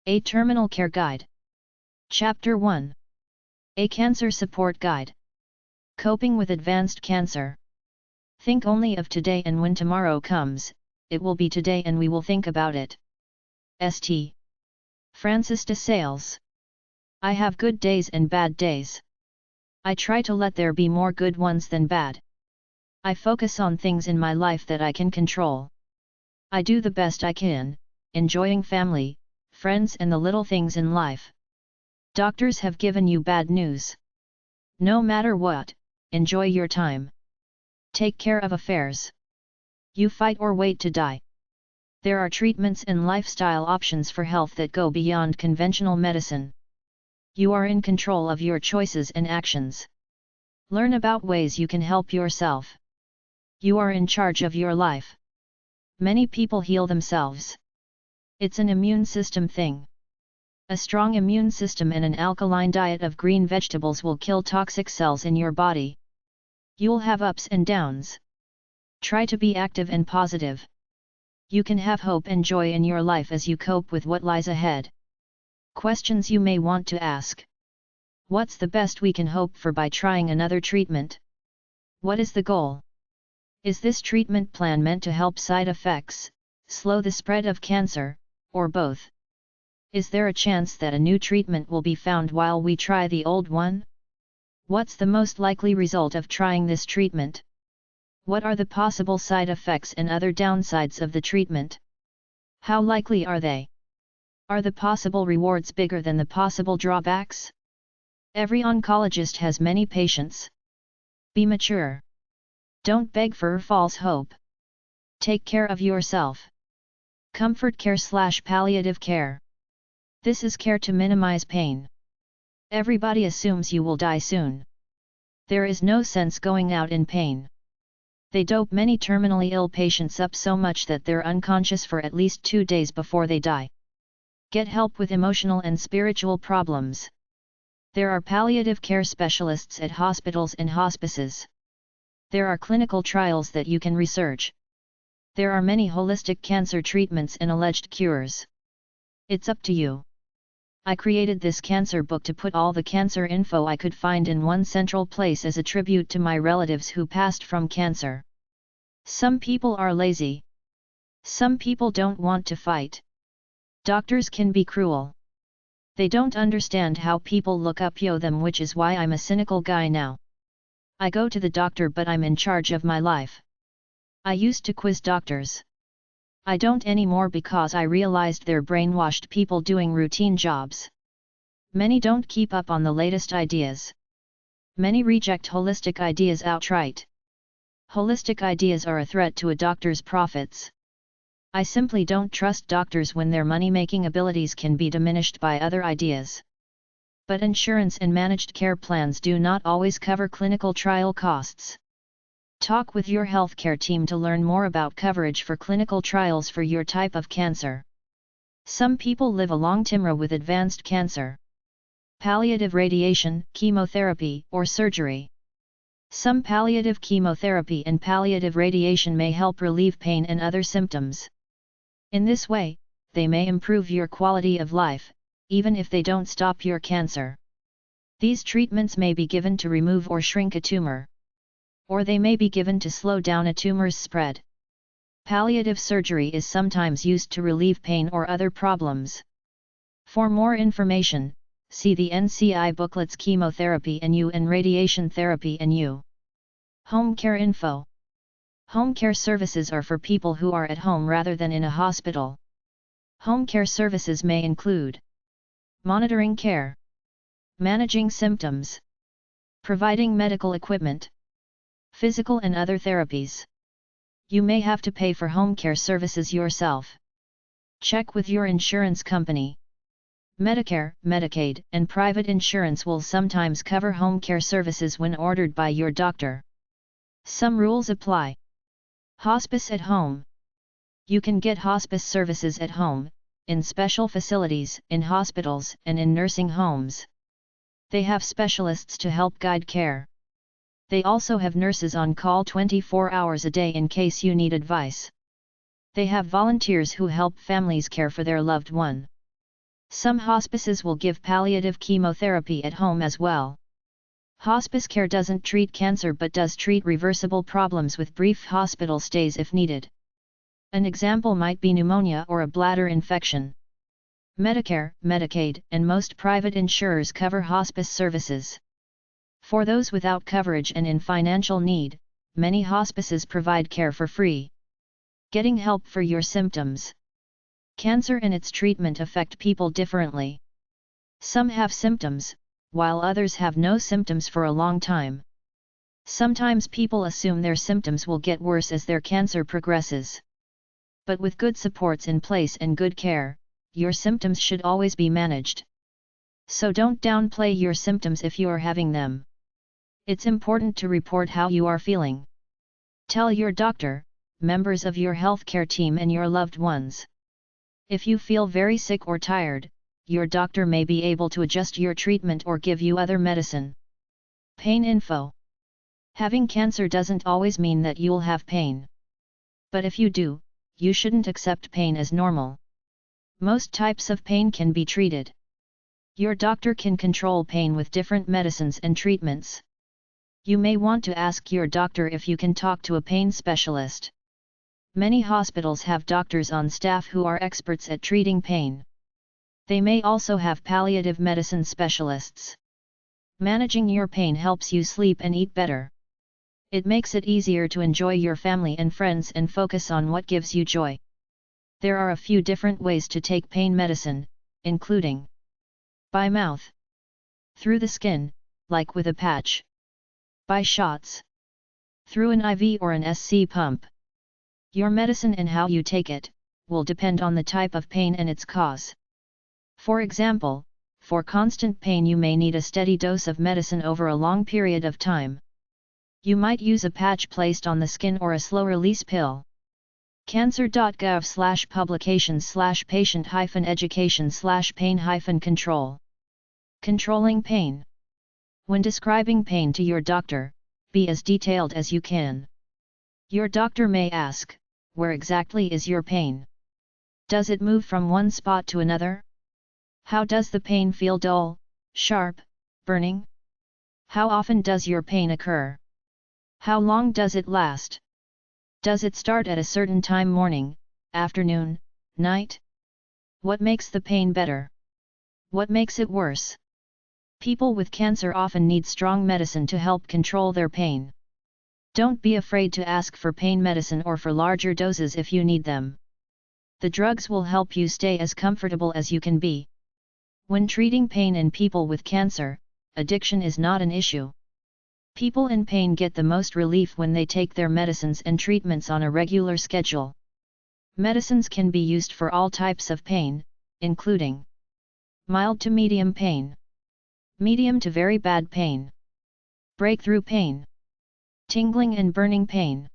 A Terminal Care Guide. Chapter 1. A Cancer Support Guide. Coping with Advanced Cancer. Think only of today, and when tomorrow comes, it will be today and we will think about it. St. Francis de Sales. I have good days and bad days. I try to let there be more good ones than bad. I focus on things in my life that I can control. I do the best I can, enjoying family, friends and the little things in life. Doctors have given you bad news. No matter what, enjoy your time. Take care of affairs. You fight or wait to die. There are treatments and lifestyle options for health that go beyond conventional medicine. You are in control of your choices and actions. Learn about ways you can help yourself. You are in charge of your life. Many people heal themselves. It's an immune system thing. A strong immune system and an alkaline diet of green vegetables will kill toxic cells in your body. You'll have ups and downs. Try to be active and positive. You can have hope and joy in your life as you cope with what lies ahead. Questions you may want to ask. What's the best we can hope for by trying another treatment? What is the goal? Is this treatment plan meant to help side effects, slow the spread of cancer, or both? Is there a chance that a new treatment will be found while we try the old one? What's the most likely result of trying this treatment? What are the possible side effects and other downsides of the treatment? How likely are they? Are the possible rewards bigger than the possible drawbacks? Every oncologist has many patients. Be mature. Don't beg for false hope. Take care of yourself. Comfort care/palliative care. This is care to minimize pain. Everybody assumes you will die soon. There is no sense going out in pain. They dope many terminally ill patients up so much that they're unconscious for at least 2 days before they die. Get help with emotional and spiritual problems. There are palliative care specialists at hospitals and hospices. There are clinical trials that you can research. There are many holistic cancer treatments and alleged cures. It's up to you. I created this cancer book to put all the cancer info I could find in one central place as a tribute to my relatives who passed from cancer. Some people are lazy. Some people don't want to fight. Doctors can be cruel. They don't understand how people look up them, which is why I'm a cynical guy now. I go to the doctor, but I'm in charge of my life. I used to quiz doctors. I don't anymore because I realized they're brainwashed people doing routine jobs. Many don't keep up on the latest ideas. Many reject holistic ideas outright. Holistic ideas are a threat to a doctor's profits. I simply don't trust doctors when their money-making abilities can be diminished by other ideas. But insurance and managed care plans do not always cover clinical trial costs. Talk with your healthcare team to learn more about coverage for clinical trials for your type of cancer. Some people live a long time with advanced cancer. Palliative radiation, chemotherapy, or surgery. Some palliative chemotherapy and palliative radiation may help relieve pain and other symptoms. In this way, they may improve your quality of life, even if they don't stop your cancer. These treatments may be given to remove or shrink a tumor. Or they may be given to slow down a tumor's spread. Palliative surgery is sometimes used to relieve pain or other problems. For more information, see the NCI booklets Chemotherapy and Radiation Therapy and Home Care Info. Home care services are for people who are at home rather than in a hospital. Home care services may include monitoring care, managing symptoms, providing medical equipment, physical and other therapies. You may have to pay for home care services yourself. Check with your insurance company. Medicare, Medicaid, and private insurance will sometimes cover home care services when ordered by your doctor. Some rules apply. Hospice at home. You can get hospice services at home, in special facilities, in hospitals, and in nursing homes. They have specialists to help guide care. They also have nurses on call 24 hours a day in case you need advice. They have volunteers who help families care for their loved one. Some hospices will give palliative chemotherapy at home as well. Hospice care doesn't treat cancer but does treat reversible problems with brief hospital stays if needed. An example might be pneumonia or a bladder infection. Medicare, Medicaid, and most private insurers cover hospice services. For those without coverage and in financial need, many hospices provide care for free. Getting help for your symptoms. Cancer and its treatment affect people differently. Some have symptoms, while others have no symptoms for a long time. Sometimes people assume their symptoms will get worse as their cancer progresses. But with good supports in place and good care, your symptoms should always be managed. So don't downplay your symptoms if you are having them. It's important to report how you are feeling. Tell your doctor, members of your healthcare team and your loved ones. If you feel very sick or tired, your doctor may be able to adjust your treatment or give you other medicine. Pain info. Having cancer doesn't always mean that you'll have pain. But if you do, you shouldn't accept pain as normal. Most types of pain can be treated. Your doctor can control pain with different medicines and treatments. You may want to ask your doctor if you can talk to a pain specialist. Many hospitals have doctors on staff who are experts at treating pain. They may also have palliative medicine specialists. Managing your pain helps you sleep and eat better. It makes it easier to enjoy your family and friends and focus on what gives you joy. There are a few different ways to take pain medicine, including by mouth, through the skin, like with a patch, by shots, through an IV or an SC pump. Your medicine and how you take it will depend on the type of pain and its cause. For example, for constant pain you may need a steady dose of medicine over a long period of time. You might use a patch placed on the skin or a slow-release pill. cancer.gov/publications/patient-education/pain-control. Controlling pain. When describing pain to your doctor, be as detailed as you can. Your doctor may ask, where exactly is your pain? Does it move from one spot to another? How does the pain feel? Dull, sharp, burning? How often does your pain occur? How long does it last? Does it start at a certain time, morning, afternoon, night? What makes the pain better? What makes it worse? People with cancer often need strong medicine to help control their pain. Don't be afraid to ask for pain medicine or for larger doses if you need them. The drugs will help you stay as comfortable as you can be. When treating pain in people with cancer, addiction is not an issue. People in pain get the most relief when they take their medicines and treatments on a regular schedule. Medicines can be used for all types of pain, including mild to medium pain, medium to very bad pain, breakthrough pain, tingling and burning pain,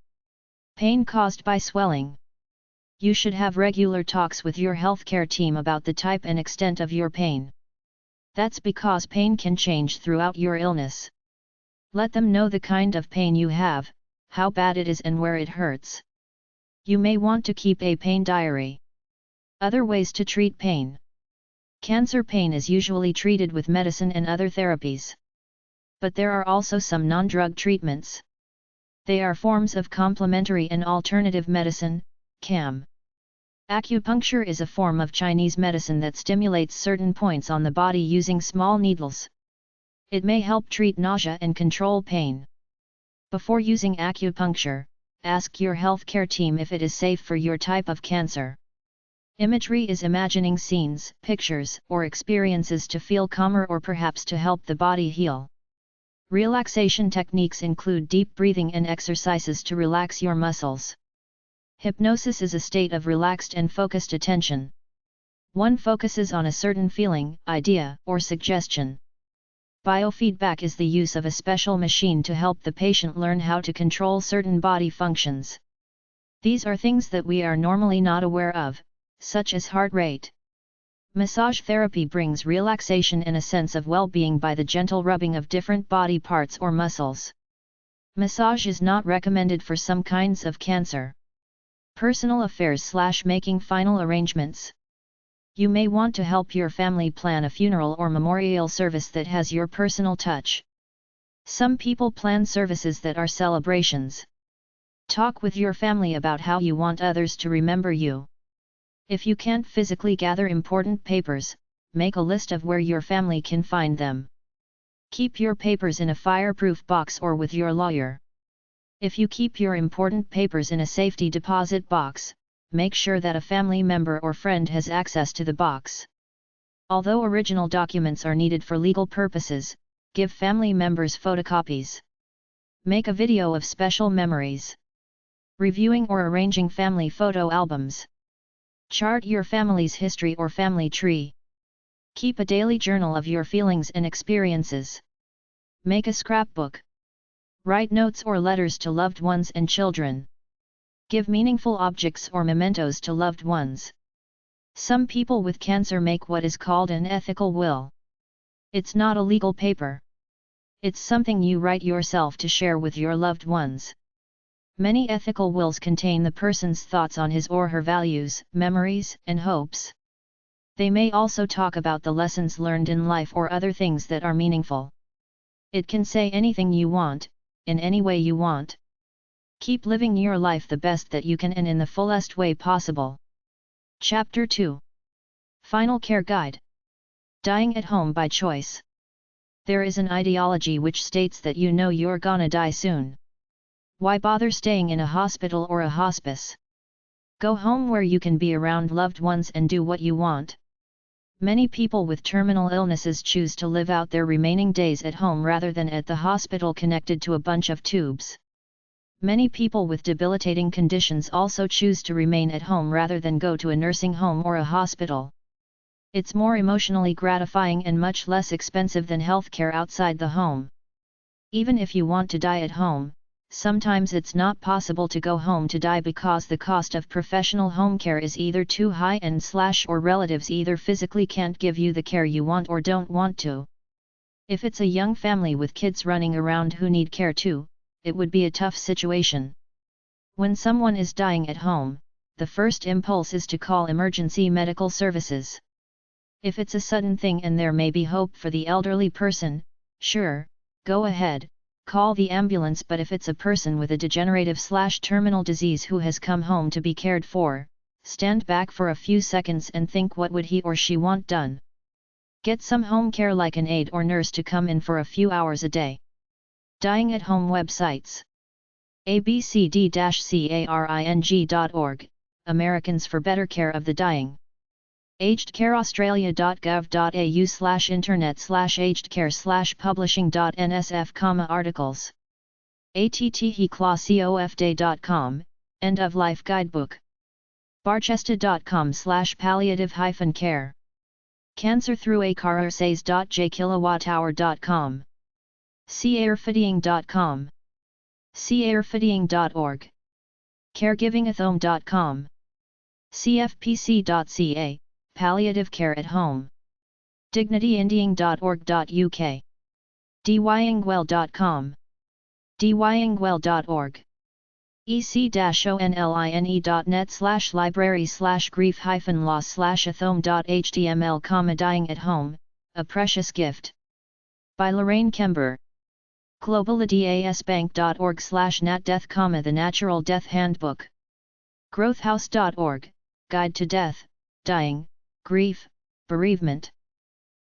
pain caused by swelling. You should have regular talks with your healthcare team about the type and extent of your pain. That's because pain can change throughout your illness. Let them know the kind of pain you have, how bad it is and where it hurts. You may want to keep a pain diary. Other ways to treat pain. Cancer pain is usually treated with medicine and other therapies. But there are also some non-drug treatments. They are forms of complementary and alternative medicine, CAM. Acupuncture is a form of Chinese medicine that stimulates certain points on the body using small needles. It may help treat nausea and control pain. Before using acupuncture, ask your healthcare team if it is safe for your type of cancer. Imagery is imagining scenes, pictures, or experiences to feel calmer or perhaps to help the body heal. Relaxation techniques include deep breathing and exercises to relax your muscles. Hypnosis is a state of relaxed and focused attention. One focuses on a certain feeling, idea, or suggestion. Biofeedback is the use of a special machine to help the patient learn how to control certain body functions. These are things that we are normally not aware of, such as heart rate. Massage therapy brings relaxation and a sense of well-being by the gentle rubbing of different body parts or muscles. Massage is not recommended for some kinds of cancer. Personal affairs / making final arrangements. You may want to help your family plan a funeral or memorial service that has your personal touch. Some people plan services that are celebrations. Talk with your family about how you want others to remember you. If you can't physically gather important papers, make a list of where your family can find them. Keep your papers in a fireproof box or with your lawyer. If you keep your important papers in a safety deposit box, make sure that a family member or friend has access to the box. Although original documents are needed for legal purposes, give family members photocopies. Make a video of special memories. Reviewing or arranging family photo albums. Chart your family's history or family tree. Keep a daily journal of your feelings and experiences. Make a scrapbook. Write notes or letters to loved ones and children. Give meaningful objects or mementos to loved ones. Some people with cancer make what is called an ethical will. It's not a legal paper. It's something you write yourself to share with your loved ones. Many ethical wills contain the person's thoughts on his or her values, memories, and hopes. They may also talk about the lessons learned in life or other things that are meaningful. It can say anything you want, in any way you want. Keep living your life the best that you can and in the fullest way possible. Chapter 2. Final Care Guide. Dying at Home by Choice. There is an ideology which states that you know you're gonna die soon. Why bother staying in a hospital or a hospice? Go home where you can be around loved ones and do what you want. Many people with terminal illnesses choose to live out their remaining days at home rather than at the hospital connected to a bunch of tubes. Many people with debilitating conditions also choose to remain at home rather than go to a nursing home or a hospital. It's more emotionally gratifying and much less expensive than healthcare outside the home. Even if you want to die at home, sometimes it's not possible to go home to die because the cost of professional home care is either too high or relatives either physically can't give you the care you want or don't want to. If it's a young family with kids running around who need care too, it would be a tough situation. When someone is dying at home, the first impulse is to call emergency medical services. If it's a sudden thing and there may be hope for the elderly person, sure, go ahead, call the ambulance, but if it's a person with a degenerative/terminal disease who has come home to be cared for, stand back for a few seconds and think what would he or she want done. Get some home care like an aide or nurse to come in for a few hours a day. Dying at Home websites. abcd-caring.org, Americans for Better Care of the Dying. agedcareaustralia.gov.au/internet/agedcare/publishing.nsf, atttheclawcofday.com, End of Life Guidebook. barchester.com/palliative-care. cancerthroughacarursays.jkilowatthour.com. carefidying.com. carefidying.org. caregivingathome.com. cfpc.ca, Palliative Care at Home. dignityindying.org.uk. dyingwell.com. dyingwell.org. ec-online.net/library/grief-loss/athome.html, Dying at Home, A Precious Gift. By Lorraine Kember. globalidasbank.org/natdeath, The Natural Death Handbook. growthhouse.org, Guide to Death, Dying, Grief, Bereavement.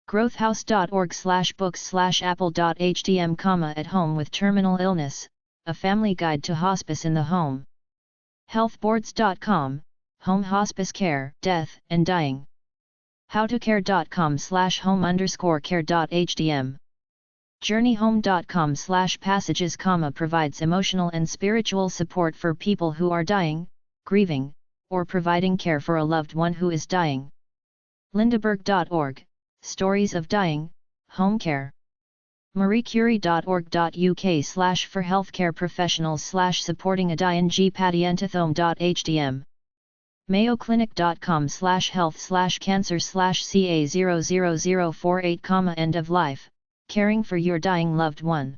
growthhouse.org/books/apple.htm, At Home with Terminal Illness, A Family Guide to Hospice in the Home. healthboards.com, Home Hospice Care, Death and Dying. howtocare.com/home_care.htm. journeyhome.com/passages, provides emotional and spiritual support for people who are dying, grieving, or providing care for a loved one who is dying. lindeberg.org, Stories of Dying, Home Care. mariecurie.org.uk/for healthcare professionals/supporting a dying patientathome.htm. mayoclinic.com/health/cancer/ca00048, End of Life, Caring for Your Dying Loved One.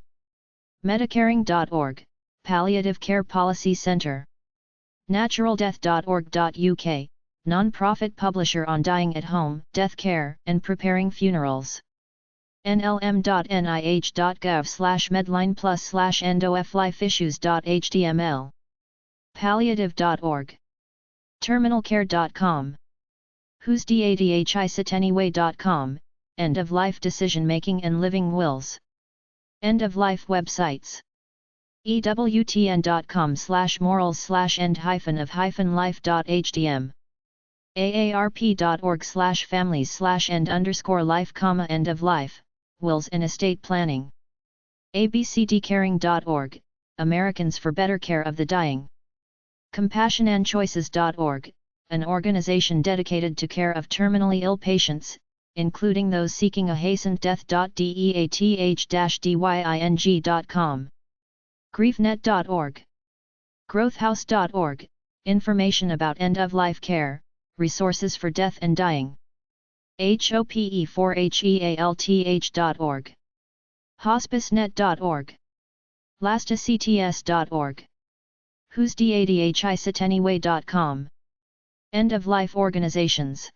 medicaring.org, Palliative Care Policy Center. naturaldeath.org.uk, non-profit publisher on dying at home, death care, and preparing funerals. nlm.nih.gov/medline plus/endoflifeissues.html. palliative.org. terminalcare.com. whosdadhicenyway.com, end-of-life decision-making and living wills. End-of-life websites. ewtn.com/morals/end-of-life.htm. aarp.org/families/end_life, end-of-life, wills and estate planning. abcdcaring.org, Americans for Better Care of the Dying. compassionandchoices.org, an organization dedicated to care of terminally ill patients, including those seeking a hastened death. death-dying.com. griefnet.org. growthhouse.org, information about end-of-life care, resources for death and dying. hope4health.org. hospicenet.org. lastacts.org. whosdadhicenyway.com. End-of-life organizations.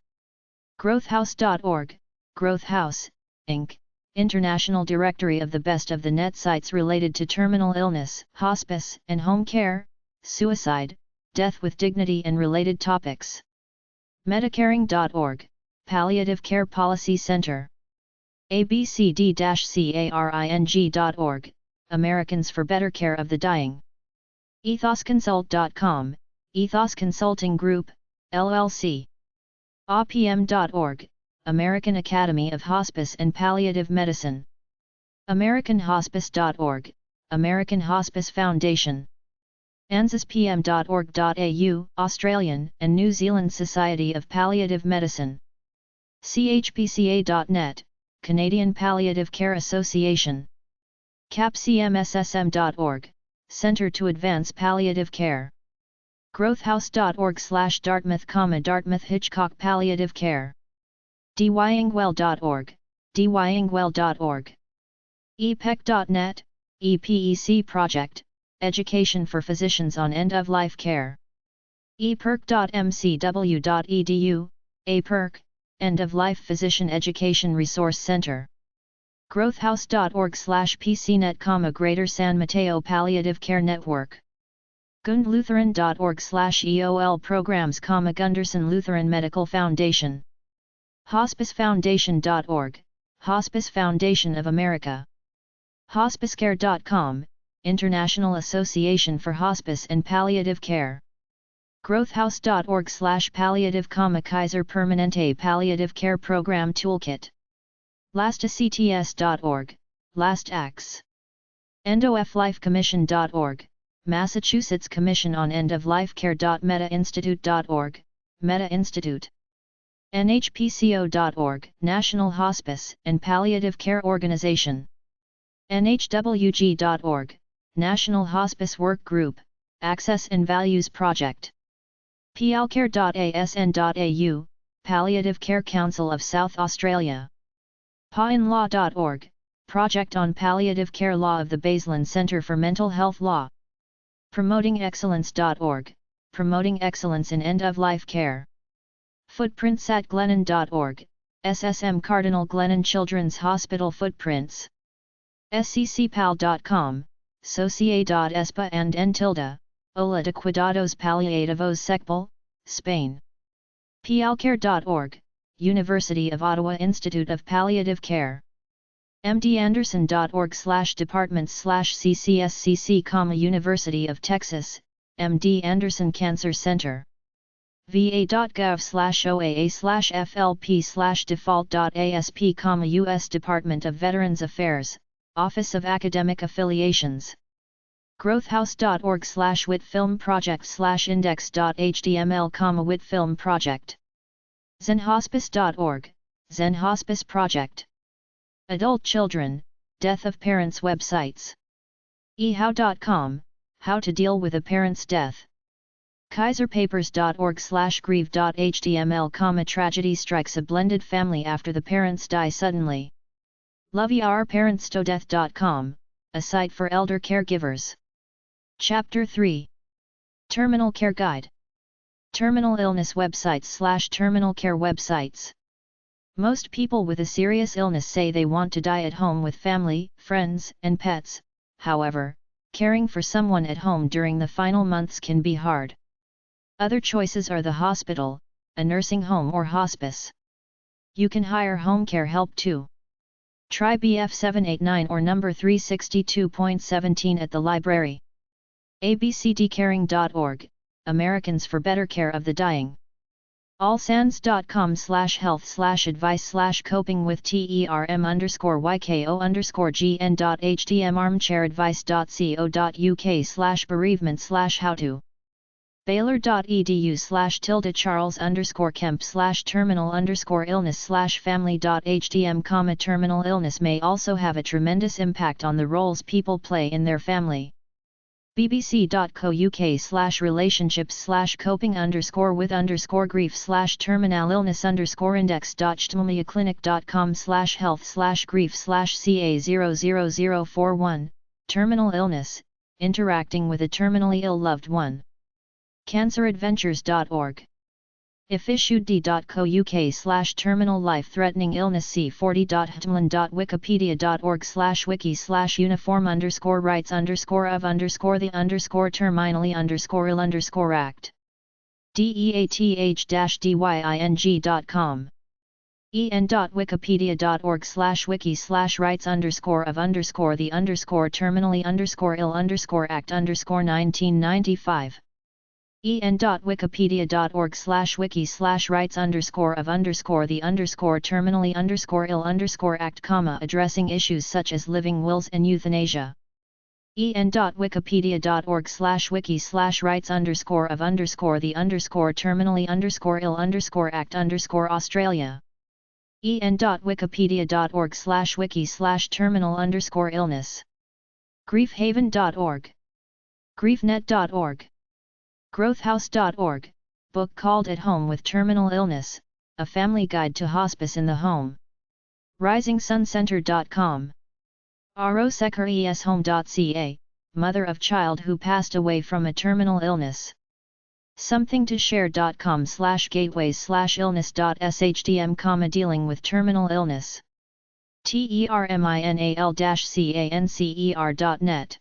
growthhouse.org, Growth House, Inc., International Directory of the best of the net sites related to terminal illness, hospice and home care, suicide, death with dignity and related topics. Medicaring.org, Palliative Care Policy Center. abcd-caring.org, Americans for Better Care of the Dying. ethosconsult.com, Ethos Consulting Group, LLC. apm.org, American Academy of Hospice and Palliative Medicine. americanhospice.org, American Hospice Foundation. anzaspm.org.au, Australian and New Zealand Society of Palliative Medicine. chpca.net, Canadian Palliative Care Association. capcmssm.org, Center to Advance Palliative Care. growthhouse.org/Dartmouth, Dartmouth Hitchcock Palliative Care. dyingwell.org, dyingwell.org. epec.net, EPEC Project, Education for Physicians on End-of-Life Care. eperc.mcw.edu, APERC, End-of-Life Physician Education Resource Center. growthhouse.org/PCNet, Greater San Mateo Palliative Care Network. gundlutheran.org/EOL Programs, Gunderson Lutheran Medical Foundation. hospicefoundation.org, Hospice Foundation of America. hospicecare.com, International Association for Hospice and Palliative Care. growthhouse.org/palliative, Kaiser Permanente Palliative Care Program Toolkit. lastacts.org, LastACTS. endoflifecommission.org, Massachusetts Commission on End-of-Life Care. metainstitute.org, Meta Institute. nhpco.org, National Hospice and Palliative Care Organization. nhwg.org, National Hospice Work Group, Access and Values Project. plcare.asn.au, Palliative Care Council of South Australia. painlaw.org, Project on Palliative Care Law of the Baseline Centre for Mental Health Law. promotingexcellence.org, Promoting Excellence in End-of-Life Care. footprints@glennon.org, SSM Cardinal Glennon Children's Hospital Footprints. sccpal.com, Sociedad Espa and Tilda, Ola de Cuidados Paliativos Secpal, Spain. plcare.org, University of Ottawa Institute of Palliative Care. mdanderson.org/departments/ccscc, University of Texas, MD Anderson Cancer Center. va.gov/oaa/flp/default.asp, U.S. Department of Veterans Affairs, Office of Academic Affiliations. growthhouse.org/whitfilmproject/index.html, Whitfilm Project. zenhospice.org, Zen Hospice Project. Adult Children, Death of Parents websites. ehow.com, How to Deal with a Parent's Death. kaiserpapers.org/grieve.html, Tragedy strikes a blended family after the parents die suddenly. loveyourparents.death.com, a site for elder caregivers. Chapter 3. Terminal Care Guide. Terminal illness websites / terminal care websites. Most people with a serious illness say they want to die at home with family, friends, and pets. However, caring for someone at home during the final months can be hard. Other choices are the hospital, a nursing home or hospice. You can hire home care help too. Try BF789 or number 362.17 at the library. abcdcaring.org, Americans for Better Care of the Dying. allsands.com/health/advice/coping with term_yko_gn.hdm armchairadvice.co.uk/bereavement/howto. Baylor.edu/tilde-charles_kemp/terminal_illness/family.hdm, terminal illness may also have a tremendous impact on the roles people play in their family. bbc.co.uk/relationships/coping_with_grief/terminal illness_index.gmliaclinic.com/health/grief/ca00041, terminal illness, interacting with a terminally ill loved one. canceradventures.org. ifissued.co.uk/terminal life-threatening illness c40.hmland.wikipedia.org/wiki/uniform_rights_the_terminally_ill_act. death-dying.com. en.wikipedia.org/wiki/rights_of_the_terminally_ill_act_1995. en.wikipedia.org/wiki/rights_the_terminally_ill_act, addressing issues such as living wills and euthanasia. en.wikipedia.org/wiki/rights_the_terminally_ill_act_Australia. en.wikipedia.org/wiki/terminal_illness. griefhaven.org. griefnet.org. growthhouse.org, book called At Home with Terminal Illness, A Family Guide to Hospice in the Home. risingsuncenter.com. arosecureshome.ca, mother of child who passed away from a terminal illness. somethingtoshare.com/gateways/illness.shdm, dealing with terminal illness. terminal-cancer.net.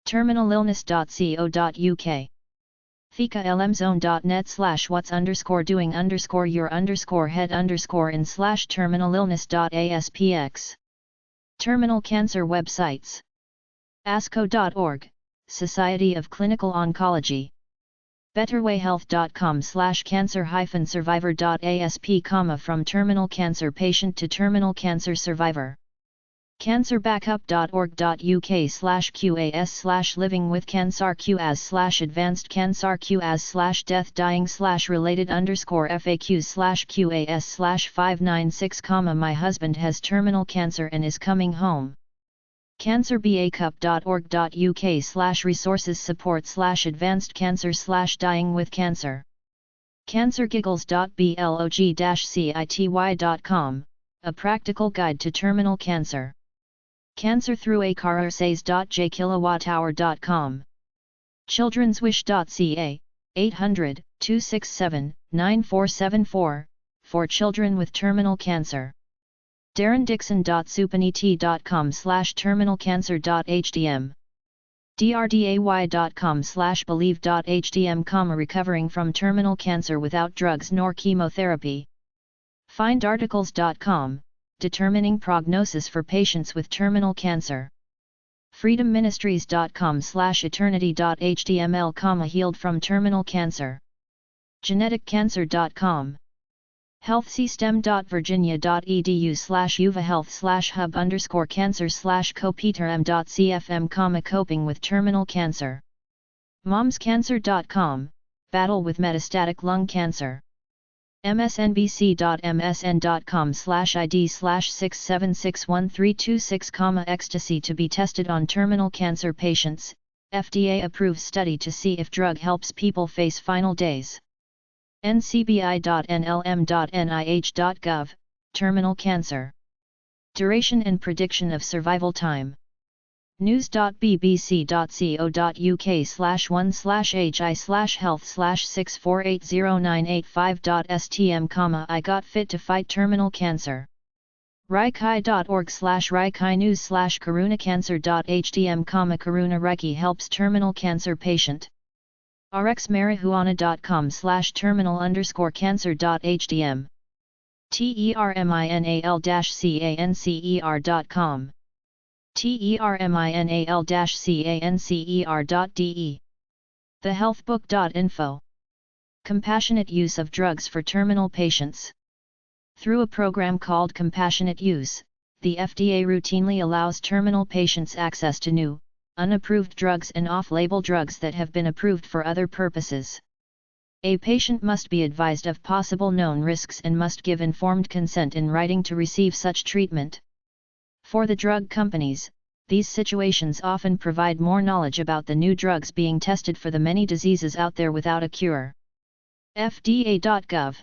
terminalillness.co.uk. thicalmzone.net/what's_doing_your_head_in/terminalillness.aspx. Terminal cancer websites. asco.org, Society of Clinical Oncology. betterwayhealth.com/cancer-survivor.asp, from terminal cancer patient to terminal cancer survivor. cancerbackup.org.uk/qas/living-with-cancer/qas/advanced cancer/death-dying/related_FAQs/qas/596, my husband has terminal cancer and is coming home. cancerbackup.org.uk/resources support/advanced cancer/dying-with-cancer. cancergiggles.blog-city.com, a practical guide to terminal cancer. cancerthrough-a-car-essays.jkilowatthour.com. childrenswish.ca, 800-267-9474, for children with terminal cancer. darrendixon.supany.com/terminalcancer.hdm. drday.com/believe.hdm, recovering from terminal cancer without drugs nor chemotherapy. findarticles.com, determining prognosis for patients with terminal cancer. freedomministries.com/eternity.html, healed from terminal cancer. geneticcancer.com. healthsystem.virginia.edu/uva-health/hub_cancer/copeterm.cfm, coping with terminal cancer. momscancer.com, battle with metastatic lung cancer. msnbc.msn.com/id/6761326, ecstasy to be tested on terminal cancer patients, FDA-approved study to see if drug helps people face final days. ncbi.nlm.nih.gov, terminal cancer. Duration and prediction of survival time. news.bbc.co.uk/1/hi/health/6480985.stm, I got fit to fight terminal cancer. Raikai.org/Raikai-news/Karuna-cancer.hdm, Karuna Reiki helps terminal cancer patient. rxmarijuana.com/terminal_cancer.hdm. terminal-cancer.com. terminal-cancer.de. thehealthbook.info. Compassionate use of drugs for terminal patients. Through a program called Compassionate Use, the FDA routinely allows terminal patients access to new, unapproved drugs and off-label drugs that have been approved for other purposes. A patient must be advised of possible known risks and must give informed consent in writing to receive such treatment. For the drug companies, these situations often provide more knowledge about the new drugs being tested for the many diseases out there without a cure. FDA.gov